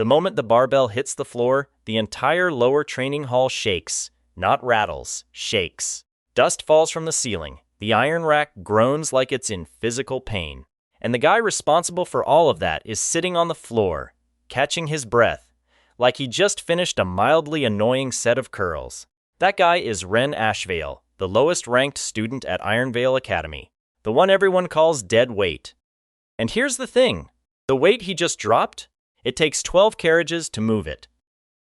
The moment the barbell hits the floor, the entire lower training hall shakes. Not rattles, shakes. Dust falls from the ceiling. The iron rack groans like it's in physical pain. And the guy responsible for all of that is sitting on the floor, catching his breath, like he just finished a mildly annoying set of curls. That guy is Ren Ashveil, the lowest ranked student at Ironveil Academy, the one everyone calls dead weight. And here's the thing, the weight he just dropped, it takes 12 carriages to move it.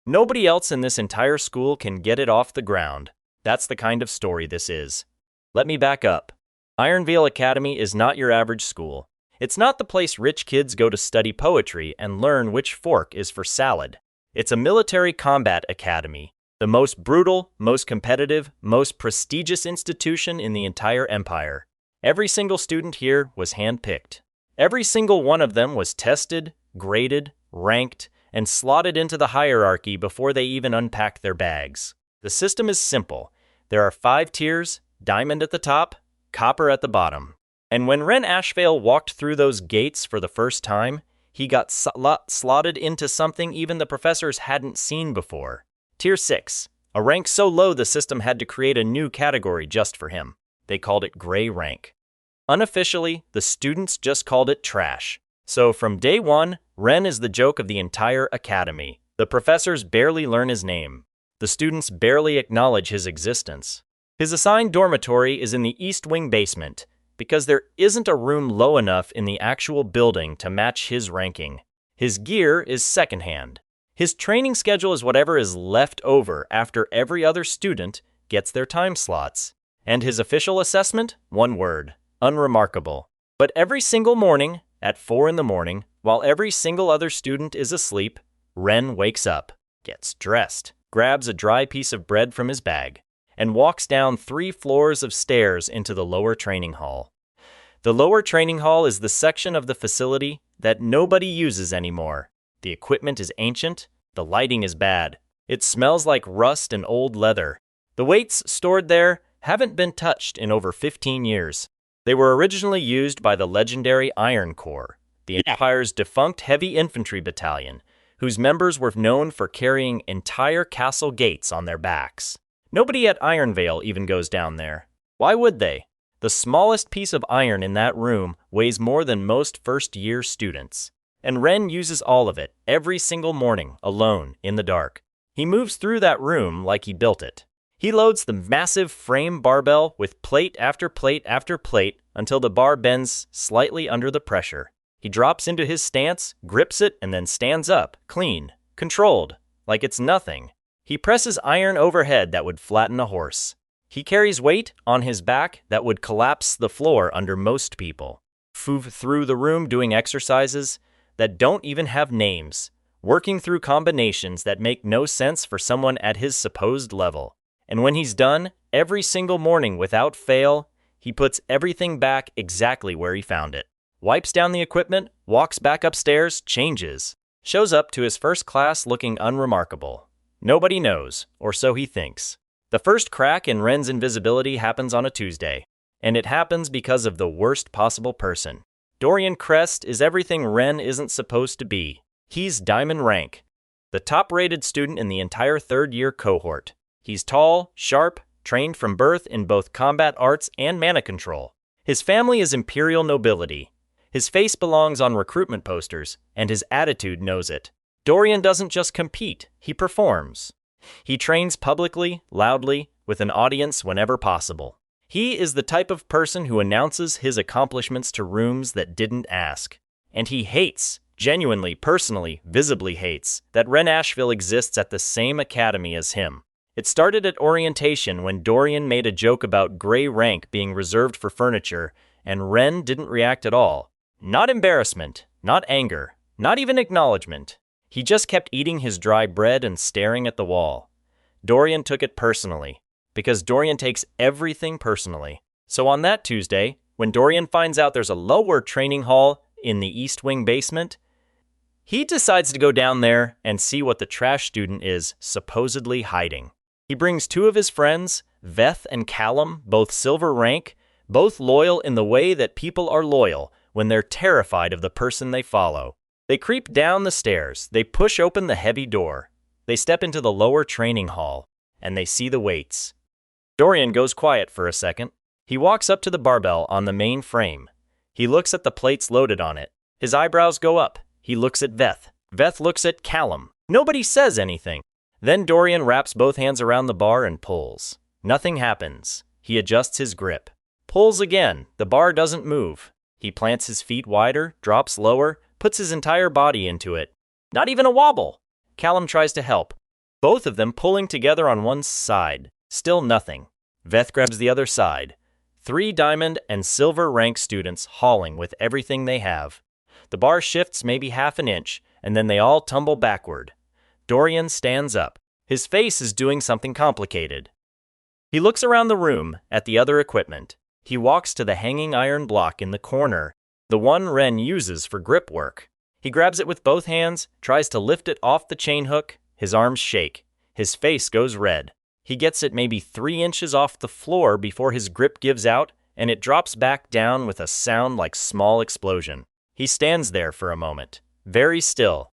Nobody else in this entire school can get it off the ground. That's the kind of story this is. Let me back up. Ironveil Academy is not your average school. It's not the place rich kids go to study poetry and learn which fork is for salad. It's a military combat academy, the most brutal, most competitive, most prestigious institution in the entire empire. Every single student here was handpicked. Every single one of them was tested, graded, ranked, and slotted into the hierarchy before they even unpacked their bags. The system is simple. There are 5 tiers, diamond at the top, copper at the bottom. And when Ren Ashveil walked through those gates for the first time, he got slotted into something even the professors hadn't seen before. Tier 6, a rank so low the system had to create a new category just for him. They called it gray rank. Unofficially, the students just called it trash. So from day one, Ren is the joke of the entire academy. The professors barely learn his name. The students barely acknowledge his existence. His assigned dormitory is in the East Wing basement, because there isn't a room low enough in the actual building to match his ranking. His gear is secondhand. His training schedule is whatever is left over after every other student gets their time slots. And his official assessment? One word: unremarkable. But every single morning, at 4 in the morning, while every single other student is asleep, Ren wakes up, gets dressed, grabs a dry piece of bread from his bag, and walks down 3 floors of stairs into the lower training hall. The lower training hall is the section of the facility that nobody uses anymore. The equipment is ancient, the lighting is bad, it smells like rust and old leather. The weights stored there haven't been touched in over 15 years. They were originally used by the legendary Iron Corps, the Empire's defunct heavy infantry battalion, whose members were known for carrying entire castle gates on their backs. Nobody at Ironveil even goes down there. Why would they? The smallest piece of iron in that room weighs more than most first-year students. And Ren uses all of it, every single morning, alone, in the dark. He moves through that room like he built it. He loads the massive frame barbell with plate after plate after plate until the bar bends slightly under the pressure. He drops into his stance, grips it, and then stands up, clean, controlled, like it's nothing. He presses iron overhead that would flatten a horse. He carries weight on his back that would collapse the floor under most people. Move through the room doing exercises that don't even have names, working through combinations that make no sense for someone at his supposed level. And when he's done, every single morning without fail, he puts everything back exactly where he found it. Wipes down the equipment, walks back upstairs, changes. Shows up to his first class looking unremarkable. Nobody knows, or so he thinks. The first crack in Ren's invisibility happens on a Tuesday, and it happens because of the worst possible person. Dorian Crest is everything Ren isn't supposed to be. He's diamond rank, the top-rated student in the entire third-year cohort. He's tall, sharp, trained from birth in both combat arts and mana control. His family is imperial nobility. His face belongs on recruitment posters, and his attitude knows it. Dorian doesn't just compete, he performs. He trains publicly, loudly, with an audience whenever possible. He is the type of person who announces his accomplishments to rooms that didn't ask. And he hates, genuinely, personally, visibly hates, that Ren Ashveil exists at the same academy as him. It started at orientation when Dorian made a joke about gray rank being reserved for furniture, and Ren didn't react at all. Not embarrassment, not anger, not even acknowledgement. He just kept eating his dry bread and staring at the wall. Dorian took it personally, because Dorian takes everything personally. So on that Tuesday, when Dorian finds out there's a lower training hall in the East Wing basement, he decides to go down there and see what the trash student is supposedly hiding. He brings 2 of his friends, Veth and Callum, both silver rank, both loyal in the way that people are loyal when they're terrified of the person they follow. They creep down the stairs. They push open the heavy door. They step into the lower training hall, and they see the weights. Dorian goes quiet for a second. He walks up to the barbell on the main frame. He looks at the plates loaded on it. His eyebrows go up. He looks at Veth. Veth looks at Callum. Nobody says anything. Then Dorian wraps both hands around the bar and pulls. Nothing happens. He adjusts his grip. Pulls again. The bar doesn't move. He plants his feet wider, drops lower, puts his entire body into it. Not even a wobble. Callum tries to help. Both of them pulling together on one side. Still nothing. Veth grabs the other side. 3 diamond and silver rank students hauling with everything they have. The bar shifts maybe half an inch, and then they all tumble backward. Dorian stands up. His face is doing something complicated. He looks around the room at the other equipment. He walks to the hanging iron block in the corner, the one Ren uses for grip work. He grabs it with both hands, tries to lift it off the chain hook. His arms shake. His face goes red. He gets it maybe 3 inches off the floor before his grip gives out, and it drops back down with a sound like small explosion. He stands there for a moment, very still.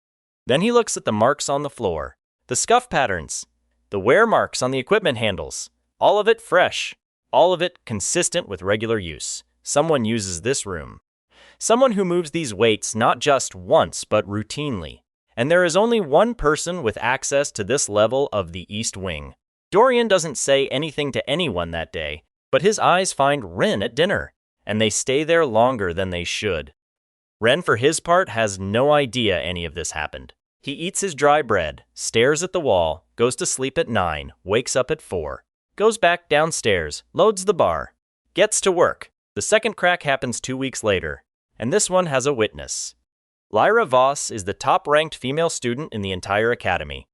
Then he looks at the marks on the floor, the scuff patterns, the wear marks on the equipment handles, all of it fresh, all of it consistent with regular use. Someone uses this room. Someone who moves these weights not just once but routinely. And there is only one person with access to this level of the East Wing. Dorian doesn't say anything to anyone that day, but his eyes find Ren at dinner, and they stay there longer than they should. Ren, for his part, has no idea any of this happened. He eats his dry bread, stares at the wall, goes to sleep at 9, wakes up at 4, goes back downstairs, loads the bar, gets to work. The second crack happens 2 weeks later, and this one has a witness. Lyra Voss is the top-ranked female student in the entire academy.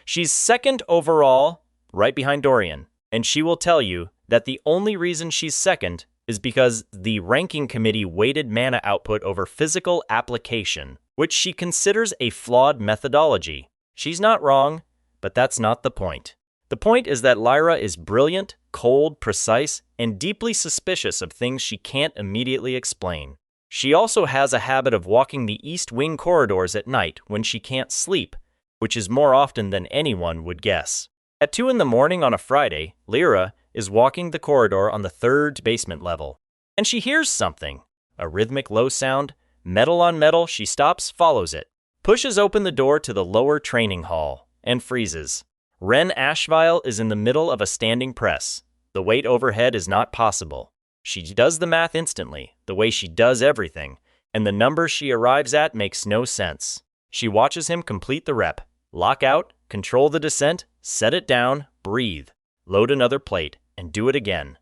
She's second overall, right behind Dorian, and she will tell you that the only reason she's second is because the ranking committee weighted mana output over physical application, which she considers a flawed methodology. She's not wrong, but that's not the point. The point is that Lyra is brilliant, cold, precise, and deeply suspicious of things she can't immediately explain. She also has a habit of walking the East Wing corridors at night when she can't sleep, which is more often than anyone would guess. At 2 in the morning on a Friday, Lyra is walking the corridor on the 3rd basement level, and she hears something. A rhythmic low sound, metal on metal. She stops, follows it, pushes open the door to the lower training hall, and freezes. Ren Ashveil is in the middle of a standing press. The weight overhead is not possible. She does the math instantly, the way she does everything, and the number she arrives at makes no sense. She watches him complete the rep, lock out, control the descent, set it down, breathe, load another plate, and do it again.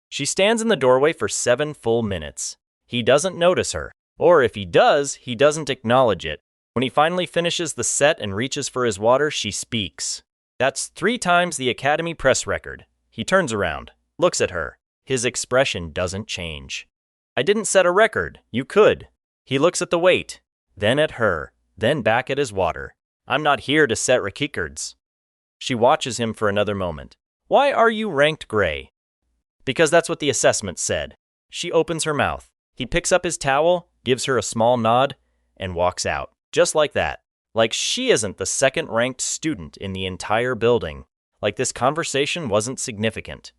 She stands in the doorway for 7 full minutes. He doesn't notice her, or if he does, he doesn't acknowledge it. When he finally finishes the set and reaches for his water, she speaks. That's 3 times the Academy press record. He turns around, looks at her. His expression doesn't change. I didn't set a record. You could. He looks at the weight, then at her, then back at his water. I'm not here to set records. She watches him for another moment. Why are you ranked gray? Because that's what the assessment said. She opens her mouth. He picks up his towel, gives her a small nod, and walks out. Just like that. Like she isn't the second-ranked student in the entire building. Like this conversation wasn't significant.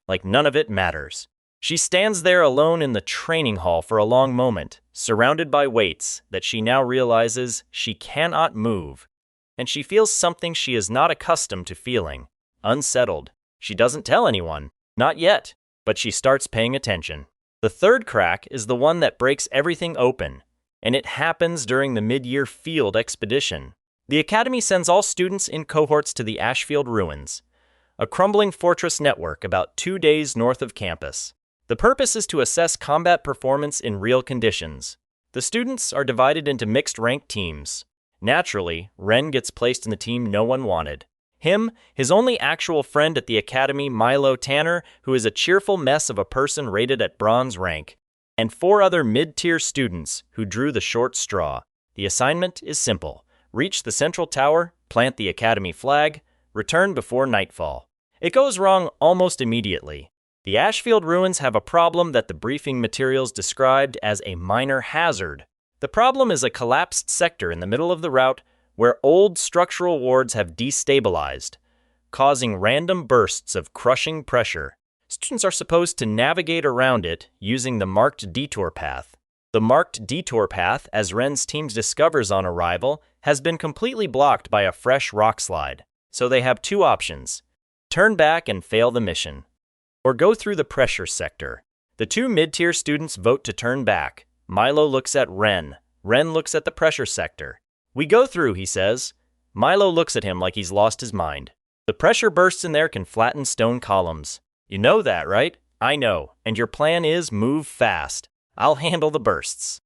Like none of it matters. She stands there alone in the training hall for a long moment, surrounded by weights that she now realizes she cannot move. And she feels something she is not accustomed to feeling. Unsettled. She doesn't tell anyone. Not yet. But she starts paying attention. The third crack is the one that breaks everything open, and it happens during the mid-year field expedition. The Academy sends all students in cohorts to the Ashfield Ruins, a crumbling fortress network about 2 days north of campus. The purpose is to assess combat performance in real conditions. The students are divided into mixed-ranked teams. Naturally, Ren gets placed in the team no one wanted. Him, his only actual friend at the Academy, Milo Tanner, who is a cheerful mess of a person rated at bronze rank, and 4 other mid-tier students who drew the short straw. The assignment is simple. Reach the central tower, plant the Academy flag, return before nightfall. It goes wrong almost immediately. The Ashfield Ruins have a problem that the briefing materials described as a minor hazard. The problem is a collapsed sector in the middle of the route where old structural wards have destabilized, causing random bursts of crushing pressure. Students are supposed to navigate around it using the marked detour path. The marked detour path, as Ren's team discovers on arrival, has been completely blocked by a fresh rock slide. So they have two options: turn back and fail the mission, or go through the pressure sector. The two mid-tier students vote to turn back. Milo looks at Ren. Ren looks at the pressure sector. "We go through," he says. Milo looks at him like he's lost his mind. "The pressure bursts in there can flatten stone columns. You know that, right?" "I know, and your plan is move fast. I'll handle the bursts."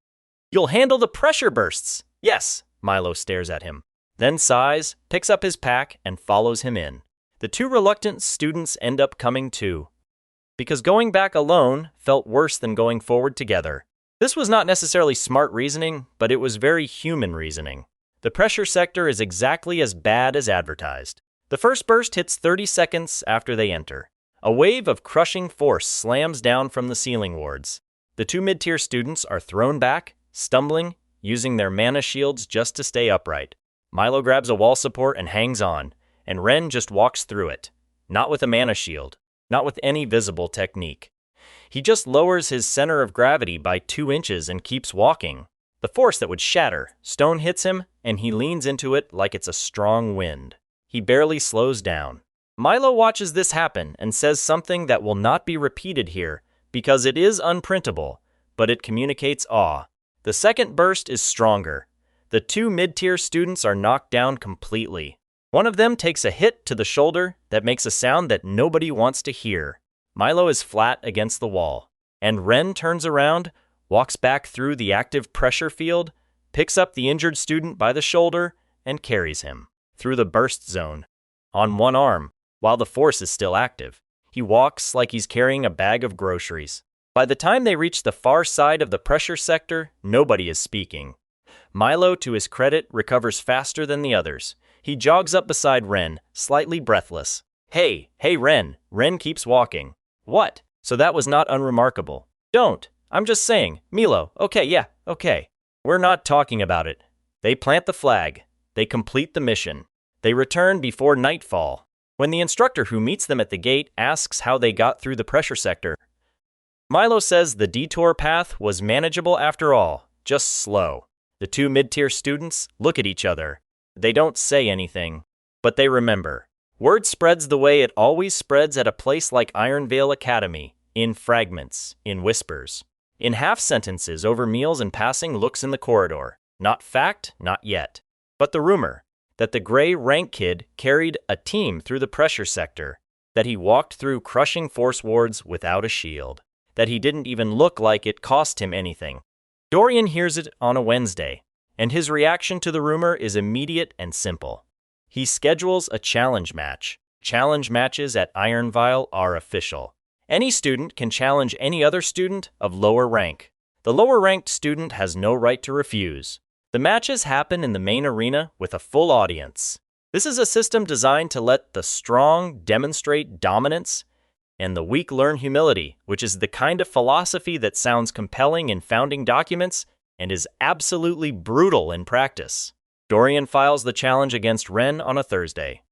"You'll handle the pressure bursts?" "Yes." Milo stares at him, then sighs, picks up his pack, and follows him in. The two reluctant students end up coming too, because going back alone felt worse than going forward together. This was not necessarily smart reasoning, but it was very human reasoning. The pressure sector is exactly as bad as advertised. The first burst hits 30 seconds after they enter. A wave of crushing force slams down from the ceiling wards. The two mid-tier students are thrown back, stumbling, using their mana shields just to stay upright. Milo grabs a wall support and hangs on, and Ren just walks through it. Not with a mana shield, not with any visible technique. He just lowers his center of gravity by 2 inches and keeps walking. The force that would shatter stone hits him, and he leans into it like it's a strong wind. He barely slows down. Milo watches this happen and says something that will not be repeated here because it is unprintable, but it communicates awe. The second burst is stronger. The two mid-tier students are knocked down completely. One of them takes a hit to the shoulder that makes a sound that nobody wants to hear. Milo is flat against the wall, and Ren turns around, walks back through the active pressure field, picks up the injured student by the shoulder, and carries him through the burst zone on one arm while the force is still active. He walks like he's carrying a bag of groceries. By the time they reach the far side of the pressure sector, nobody is speaking. Milo, to his credit, recovers faster than the others. He jogs up beside Ren, slightly breathless. Hey, Ren." Ren keeps walking. "What?" "So that was not unremarkable." "Don't. I'm just saying. Milo, okay. We're not talking about it." They plant the flag. They complete the mission. They return before nightfall. When the instructor who meets them at the gate asks how they got through the pressure sector, Milo says the detour path was manageable after all, just slow. The two mid-tier students look at each other. They don't say anything, but they remember. Word spreads the way it always spreads at a place like Ironveil Academy, in fragments, in whispers, in half-sentences over meals and passing looks in the corridor. Not fact, not yet, but the rumor that the gray rank kid carried a team through the pressure sector, that he walked through crushing force wards without a shield, that he didn't even look like it cost him anything. Dorian hears it on a Wednesday, and his reaction to the rumor is immediate and simple. He schedules a challenge match. Challenge matches at Ironveil are official. Any student can challenge any other student of lower rank. The lower-ranked student has no right to refuse. The matches happen in the main arena with a full audience. This is a system designed to let the strong demonstrate dominance and the weak learn humility, which is the kind of philosophy that sounds compelling in founding documents and is absolutely brutal in practice. Dorian files the challenge against Ren on a Thursday.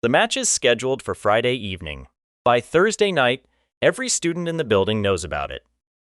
The match is scheduled for Friday evening. By Thursday night, every student in the building knows about it.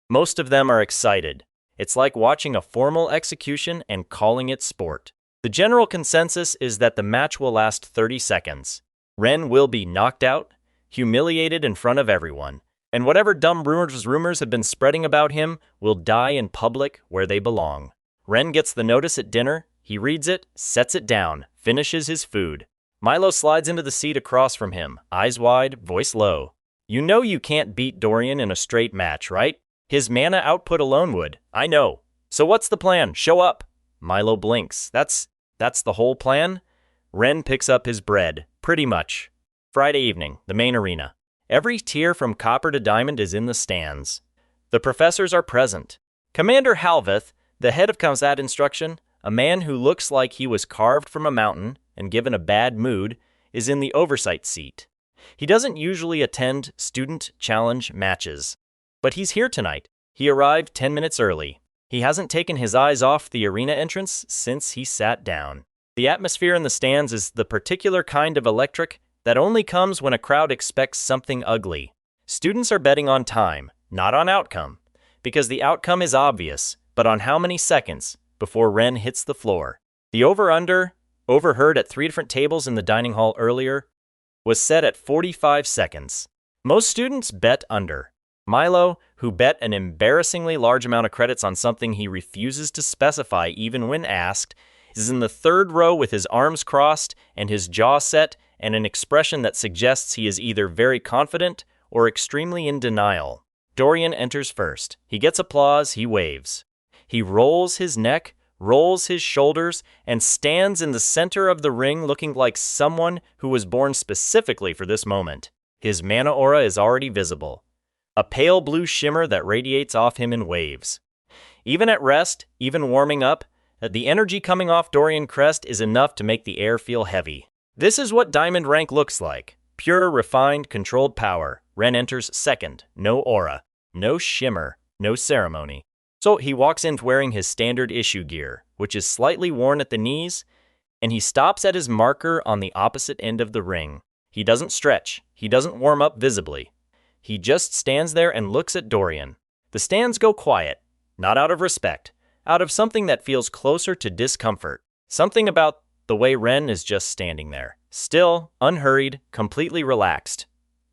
Most of them are excited. It's like watching a formal execution and calling it sport. The general consensus is that the match will last 30 seconds. Ren will be knocked out, humiliated in front of everyone, and whatever dumb rumors have been spreading about him will die in public where they belong. Ren gets the notice at dinner. He reads it, sets it down, finishes his food. Milo slides into the seat across from him, eyes wide, voice low. "You know you can't beat Dorian in a straight match, right? His mana output alone would." "I know. So what's the plan? Show up." Milo blinks. That's the whole plan?" Ren picks up his bread. "Pretty much." Friday evening, the main arena. Every tier from copper to diamond is in the stands. The professors are present. Commander Halveth, the head of combat instruction, a man who looks like he was carved from a mountain and given a bad mood, is in the oversight seat. He doesn't usually attend student challenge matches, but he's here tonight. He arrived 10 minutes early. He hasn't taken his eyes off the arena entrance since he sat down. The atmosphere in the stands is the particular kind of electric that only comes when a crowd expects something ugly. Students are betting on time, not on outcome, because the outcome is obvious, but on how many seconds before Ren hits the floor. The over-under, overheard at 3 different tables in the dining hall earlier, was set at 45 seconds. Most students bet under. Milo, who bet an embarrassingly large amount of credits on something he refuses to specify even when asked, is in the 3rd row with his arms crossed and his jaw set and an expression that suggests he is either very confident or extremely in denial. Dorian enters first. He gets applause, he waves. He rolls his neck, rolls his shoulders, and stands in the center of the ring looking like someone who was born specifically for this moment. His mana aura is already visible, a pale blue shimmer that radiates off him in waves. Even at rest, even warming up, the energy coming off Dorian Crest is enough to make the air feel heavy. This is what Diamond rank looks like. Pure, refined, controlled power. Ren enters second. No aura, no shimmer, no ceremony. So he walks in wearing his standard issue gear, which is slightly worn at the knees, and he stops at his marker on the opposite end of the ring. He doesn't stretch. He doesn't warm up visibly. He just stands there and looks at Dorian. The stands go quiet, not out of respect, out of something that feels closer to discomfort. Something about the way Ren is just standing there, still, unhurried, completely relaxed,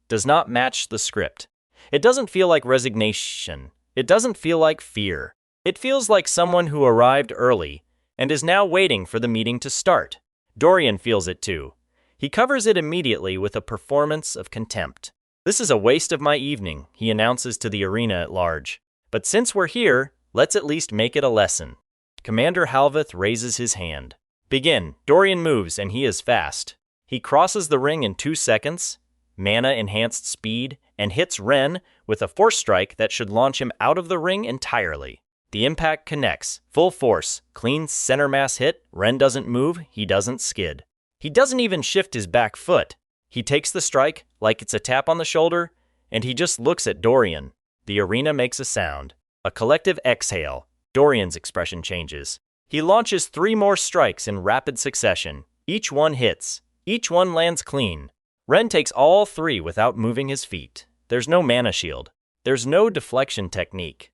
does not match the script. It doesn't feel like resignation. It doesn't feel like fear. It feels like someone who arrived early and is now waiting for the meeting to start. Dorian feels it too. He covers it immediately with a performance of contempt. "This is a waste of my evening," he announces to the arena at large. "But since we're here, let's at least make it a lesson." Commander Halveth raises his hand. "Begin." Dorian moves, and he is fast. He crosses the ring in 2 seconds, mana-enhanced speed, and hits Ren with a force strike that should launch him out of the ring entirely. The impact connects, full force, clean center mass hit. Ren doesn't move, he doesn't skid. He doesn't even shift his back foot. He takes the strike like it's a tap on the shoulder, and he just looks at Dorian. The arena makes a sound, a collective exhale. Dorian's expression changes. He launches 3 more strikes in rapid succession. Each one hits. Each one lands clean. Ren takes all 3 without moving his feet. There's no mana shield. There's no deflection technique.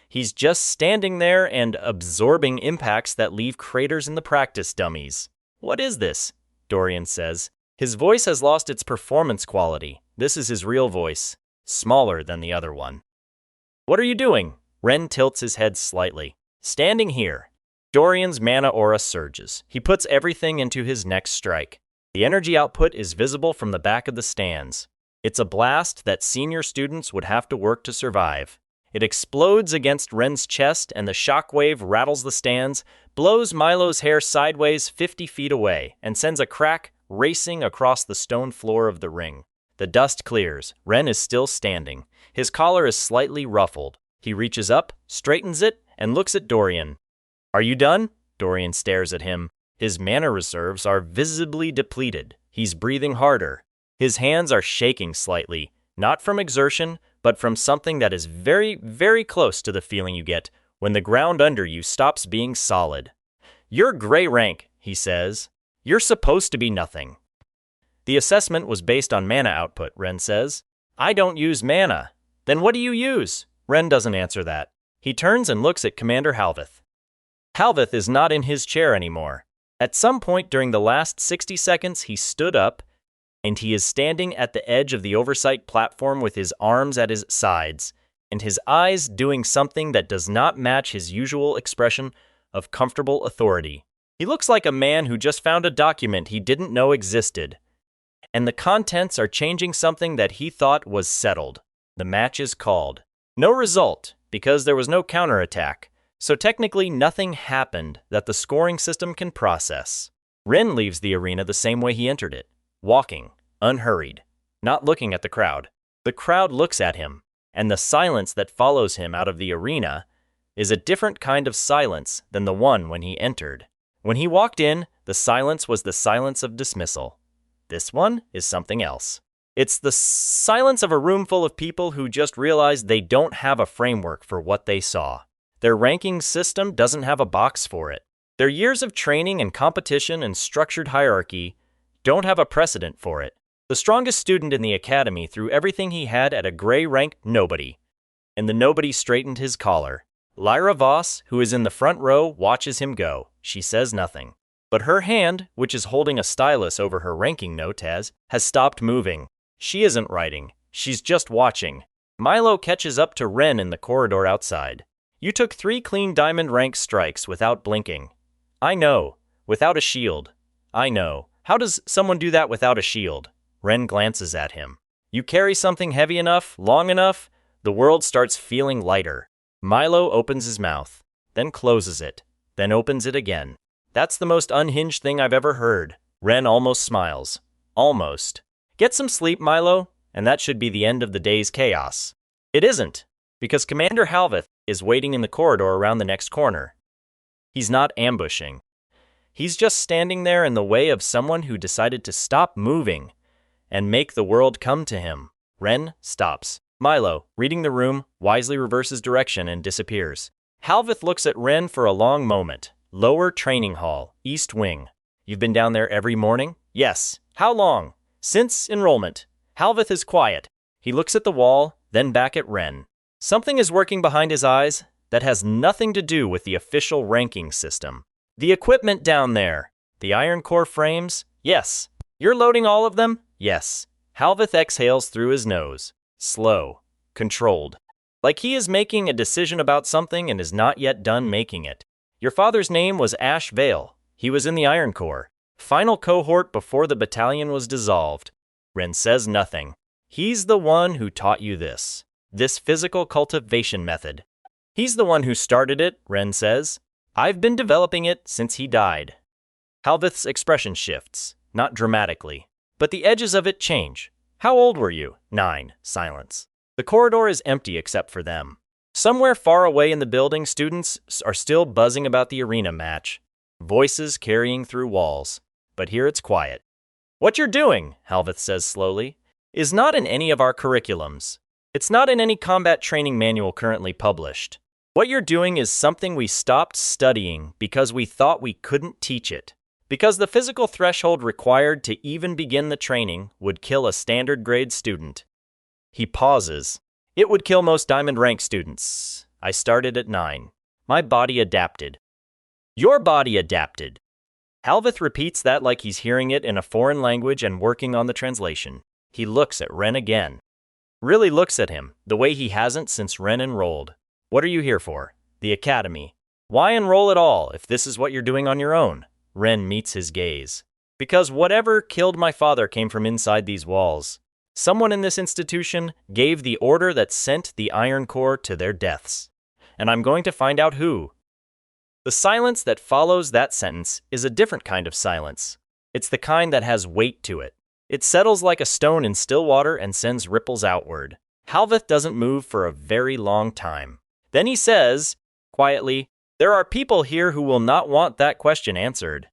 He's just standing there and absorbing impacts that leave craters in the practice dummies. "What is this?" Dorian says. His voice has lost its performance quality. This is his real voice, smaller than the other one. "What are you doing?" Ren tilts his head slightly. "Standing here." Dorian's mana aura surges. He puts everything into his next strike. The energy output is visible from the back of the stands. It's a blast that senior students would have to work to survive. It explodes against Ren's chest, and the shockwave rattles the stands, blows Milo's hair sideways 50 feet away, and sends a crack racing across the stone floor of the ring. The dust clears. Ren is still standing. His collar is slightly ruffled. He reaches up, straightens it, and looks at Dorian. "Are you done?" Dorian stares at him. His mana reserves are visibly depleted. He's breathing harder. His hands are shaking slightly, not from exertion, but from something that is very, very close to the feeling you get when the ground under you stops being solid. "You're gray rank," he says. "You're supposed to be nothing." "The assessment was based on mana output," Ren says. "I don't use mana." "Then what do you use?" Ren doesn't answer that. He turns and looks at Commander Halveth. Halveth is not in his chair anymore. At some point during the last 60 seconds, he stood up, and he is standing at the edge of the oversight platform with his arms at his sides, and his eyes doing something that does not match his usual expression of comfortable authority. He looks like a man who just found a document he didn't know existed, and the contents are changing something that he thought was settled. The match is called. No result, because there was no counterattack. So technically nothing happened that the scoring system can process. Ren leaves the arena the same way he entered it, walking, unhurried, not looking at the crowd. The crowd looks at him, and the silence that follows him out of the arena is a different kind of silence than the one when he entered. When he walked in, the silence was the silence of dismissal. This one is something else. It's the silence of a room full of people who just realized they don't have a framework for what they saw. Their ranking system doesn't have a box for it. Their years of training and competition and structured hierarchy don't have a precedent for it. The strongest student in the academy threw everything he had at a gray-ranked nobody, and the nobody straightened his collar. Lyra Voss, who is in the front row, watches him go. She says nothing. But her hand, which is holding a stylus over her ranking note, has stopped moving. She isn't writing. She's just watching. Milo catches up to Ren in the corridor outside. You took 3 clean diamond rank strikes without blinking. I know. Without a shield. I know. How does someone do that without a shield? Ren glances at him. You carry something heavy enough, long enough, the world starts feeling lighter. Milo opens his mouth, then closes it, then opens it again. That's the most unhinged thing I've ever heard. Ren almost smiles. Almost. Get some sleep, Milo, and that should be the end of the day's chaos. It isn't, because Commander Halveth is waiting in the corridor around the next corner. He's not ambushing. He's just standing there in the way of someone who decided to stop moving and make the world come to him. Ren stops. Milo, reading the room, wisely reverses direction and disappears. Halveth looks at Ren for a long moment. Lower Training Hall, East Wing. You've been down there every morning? Yes. How long? Since enrollment. Halveth is quiet. He looks at the wall, then back at Ren. Something is working behind his eyes that has nothing to do with the official ranking system. The equipment down there. The Iron Corps frames? Yes. You're loading all of them? Yes. Halveth exhales through his nose. Slow. Controlled. Like he is making a decision about something and is not yet done making it. Your father's name was Ashveil. He was in the Iron Corps. Final cohort before the battalion was dissolved. Ren says nothing. He's the one who taught you this physical cultivation method. He's the one who started it, Ren says. I've been developing it since he died. Halveth's expression shifts, not dramatically, but the edges of it change. How old were you? 9. Silence. The corridor is empty except for them. Somewhere far away in the building, students are still buzzing about the arena match, voices carrying through walls. But here it's quiet. What you're doing, Halveth says slowly, is not in any of our curriculums. It's not in any combat training manual currently published. What you're doing is something we stopped studying because we thought we couldn't teach it. Because the physical threshold required to even begin the training would kill a standard grade student. He pauses. It would kill most diamond rank students. I started at 9. My body adapted. Your body adapted. Halveth repeats that like he's hearing it in a foreign language and working on the translation. He looks at Ren again. Really looks at him, the way he hasn't since Ren enrolled. What are you here for? The academy. Why enroll at all if this is what you're doing on your own? Ren meets his gaze. Because whatever killed my father came from inside these walls. Someone in this institution gave the order that sent the Iron Corps to their deaths. And I'm going to find out who. The silence that follows that sentence is a different kind of silence. It's the kind that has weight to it. It settles like a stone in still water and sends ripples outward. Halveth doesn't move for a very long time. Then he says, quietly, there are people here who will not want that question answered.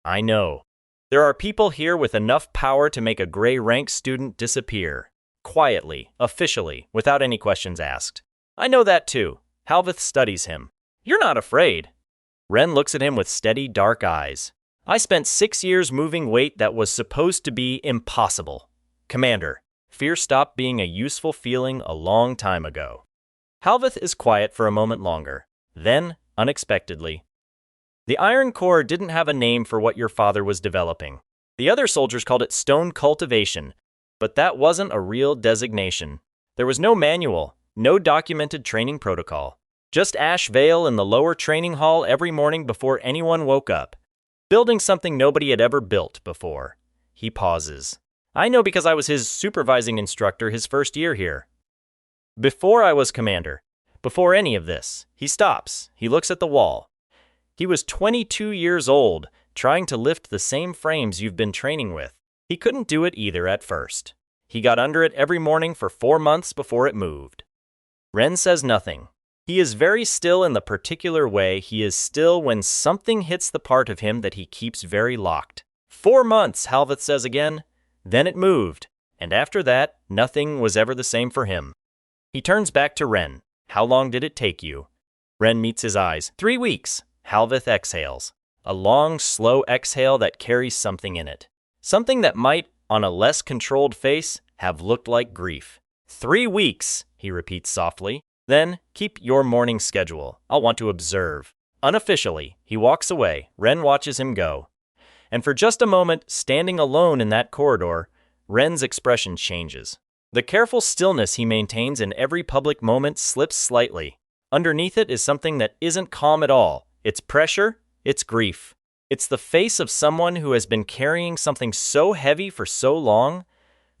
I know. There are people here with enough power to make a gray rank student disappear. Quietly, officially, without any questions asked. I know that too. Halveth studies him. You're not afraid. Ren looks at him with steady, dark eyes. I spent 6 years moving weight that was supposed to be impossible. Commander, fear stopped being a useful feeling a long time ago. Halveth is quiet for a moment longer. Then, unexpectedly, the Iron Corps didn't have a name for what your father was developing. The other soldiers called it stone cultivation, but that wasn't a real designation. There was no manual, no documented training protocol. Just Ashveil in the lower training hall every morning before anyone woke up, building something nobody had ever built before. He pauses. I know because I was his supervising instructor his first year here. Before I was commander, before any of this, he stops. He looks at the wall. He was 22 years old, trying to lift the same frames you've been training with. He couldn't do it either at first. He got under it every morning for 4 months before it moved. Ren says nothing. He is very still in the particular way he is still when something hits the part of him that he keeps very locked. 4 months, Halveth says again. Then it moved, and after that, nothing was ever the same for him. He turns back to Ren. How long did it take you? Ren meets his eyes. 3 weeks. Halveth exhales. A long, slow exhale that carries something in it. Something that might, on a less controlled face, have looked like grief. 3 weeks, he repeats softly. Then, keep your morning schedule. I'll want to observe. Unofficially, he walks away. Ren watches him go. And for just a moment, standing alone in that corridor, Ren's expression changes. The careful stillness he maintains in every public moment slips slightly. Underneath it is something that isn't calm at all. It's pressure, it's grief. It's the face of someone who has been carrying something so heavy for so long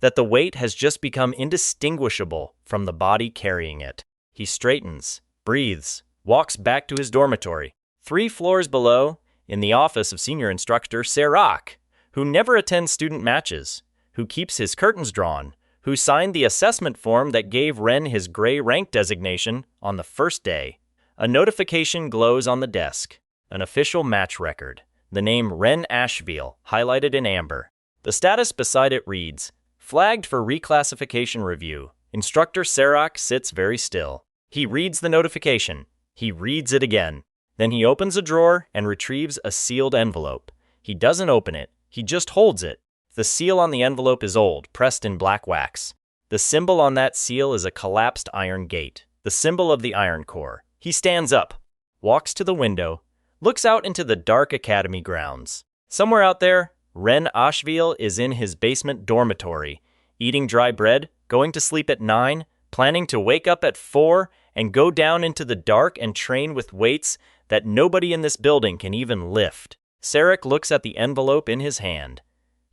that the weight has just become indistinguishable from the body carrying it. He straightens, breathes, walks back to his dormitory. 3 floors below, in the office of senior instructor Serac, who never attends student matches, who keeps his curtains drawn, who signed the assessment form that gave Ren his gray rank designation on the first day. A notification glows on the desk, an official match record, the name Ren Ashveil highlighted in amber. The status beside it reads, flagged for reclassification review. Instructor Serac sits very still. He reads the notification. He reads it again. Then he opens a drawer and retrieves a sealed envelope. He doesn't open it. He just holds it. The seal on the envelope is old, pressed in black wax. The symbol on that seal is a collapsed iron gate, the symbol of the Iron Corps. He stands up, walks to the window, looks out into the dark academy grounds. Somewhere out there, Ren Ashveil is in his basement dormitory, eating dry bread, going to sleep at 9, planning to wake up at 4 and go down into the dark and train with weights that nobody in this building can even lift. Serac looks at the envelope in his hand.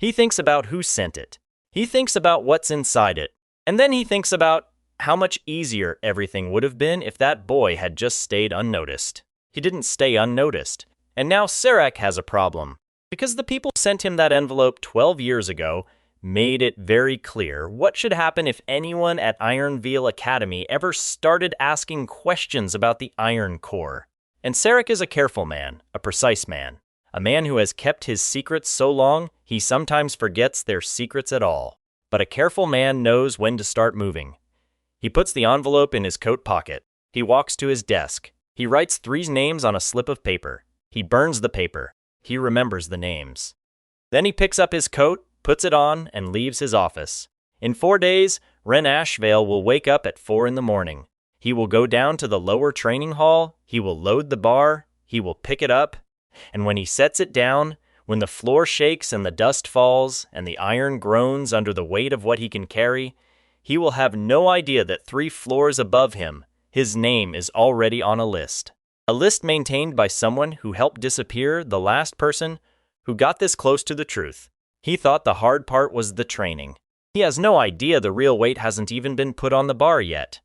He thinks about who sent it. He thinks about what's inside it. And then he thinks about how much easier everything would have been if that boy had just stayed unnoticed. He didn't stay unnoticed. And now Serac has a problem. Because the people who sent him that envelope 12 years ago made it very clear what should happen if anyone at Ironveil Academy ever started asking questions about the Iron Corps. And Serac is a careful man, a precise man. A man who has kept his secrets so long, he sometimes forgets their secrets at all. But a careful man knows when to start moving. He puts the envelope in his coat pocket. He walks to his desk. He writes 3 names on a slip of paper. He burns the paper. He remembers the names. Then he picks up his coat, puts it on, and leaves his office. In 4 days, Ren Ashveil will wake up at 4 in the morning. He will go down to the lower training hall. He will load the bar. He will pick it up. And when he sets it down, when the floor shakes and the dust falls and the iron groans under the weight of what he can carry, he will have no idea that 3 floors above him, his name is already on a list. A list maintained by someone who helped disappear the last person who got this close to the truth. He thought the hard part was the training. He has no idea the real weight hasn't even been put on the bar yet.